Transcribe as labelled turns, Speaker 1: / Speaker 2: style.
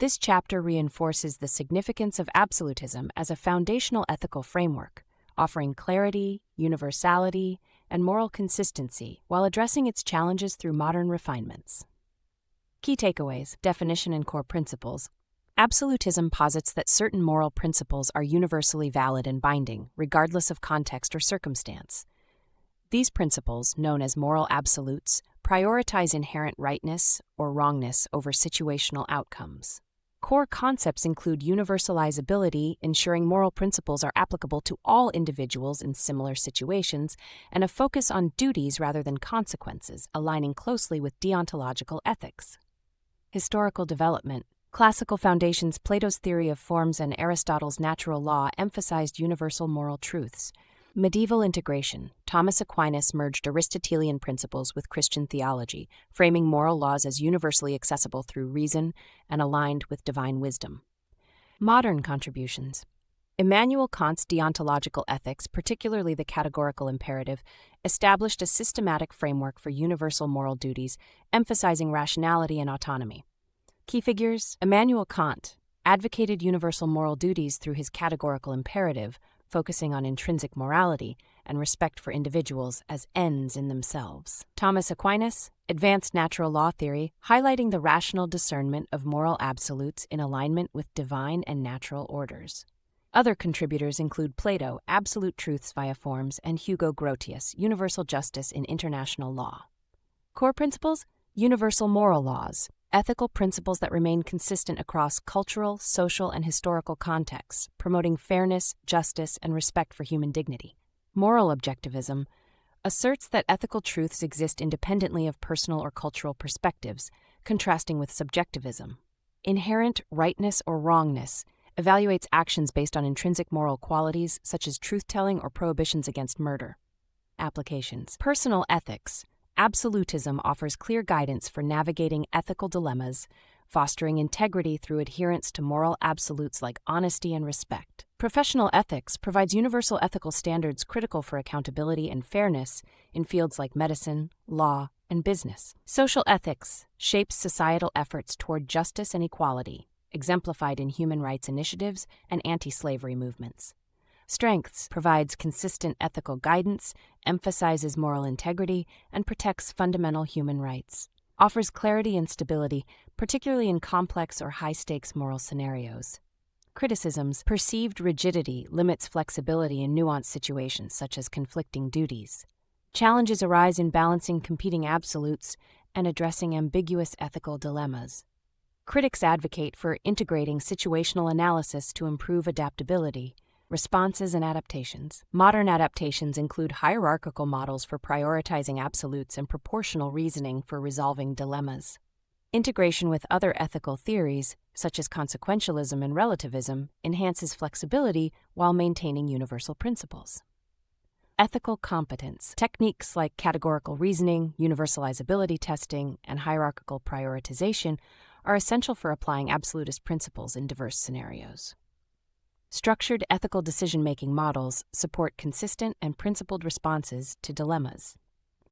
Speaker 1: This chapter reinforces the significance of absolutism as a foundational ethical framework, offering clarity, universality, and moral consistency while addressing its challenges through modern refinements. Key takeaways, definition, and core principles. Absolutism posits that certain moral principles are universally valid and binding, regardless of context or circumstance. These principles, known as moral absolutes, prioritize inherent rightness or wrongness over situational outcomes. Core concepts include universalizability, ensuring moral principles are applicable to all individuals in similar situations, and a focus on duties rather than consequences, aligning closely with deontological ethics. Historical development. Classical foundations, Plato's theory of forms and Aristotle's natural law emphasized universal moral truths. Medieval integration. Thomas Aquinas merged Aristotelian principles with Christian theology, framing moral laws as universally accessible through reason and aligned with divine wisdom. Modern contributions. Immanuel Kant's deontological ethics, particularly the categorical imperative, established a systematic framework for universal moral duties, emphasizing rationality and autonomy. Key figures. Immanuel Kant advocated universal moral duties through his categorical imperative, focusing on intrinsic morality and respect for individuals as ends in themselves. Thomas Aquinas advanced natural law theory, highlighting the rational discernment of moral absolutes in alignment with divine and natural orders. Other contributors include Plato, Absolute Truths via Forms, and Hugo Grotius, Universal Justice in International Law. Core principles: universal moral laws, ethical principles that remain consistent across cultural, social, and historical contexts, promoting fairness, justice, and respect for human dignity. Moral objectivism asserts that ethical truths exist independently of personal or cultural perspectives, contrasting with subjectivism. Inherent rightness or wrongness evaluates actions based on intrinsic moral qualities such as truth-telling or prohibitions against murder. Applications. Personal ethics. Absolutism offers clear guidance for navigating ethical dilemmas, fostering integrity through adherence to moral absolutes like honesty and respect. Professional ethics provides universal ethical standards critical for accountability and fairness in fields like medicine, law, and business. Social ethics shapes societal efforts toward justice and equality, exemplified in human rights initiatives and anti-slavery movements. Strengths provides consistent ethical guidance, emphasizes moral integrity, and protects fundamental human rights. Offers clarity and stability, particularly in complex or high-stakes moral scenarios. Criticisms. Perceived rigidity limits flexibility in nuanced situations such as conflicting duties. Challenges arise in balancing competing absolutes and addressing ambiguous ethical dilemmas. Critics advocate for integrating situational analysis to improve adaptability. Responses and adaptations. Modern adaptations include hierarchical models for prioritizing absolutes and proportional reasoning for resolving dilemmas. Integration with other ethical theories, such as consequentialism and relativism, enhances flexibility while maintaining universal principles. Ethical competence. Techniques like categorical reasoning, universalizability testing, and hierarchical prioritization are essential for applying absolutist principles in diverse scenarios. Structured ethical decision-making models support consistent and principled responses to dilemmas.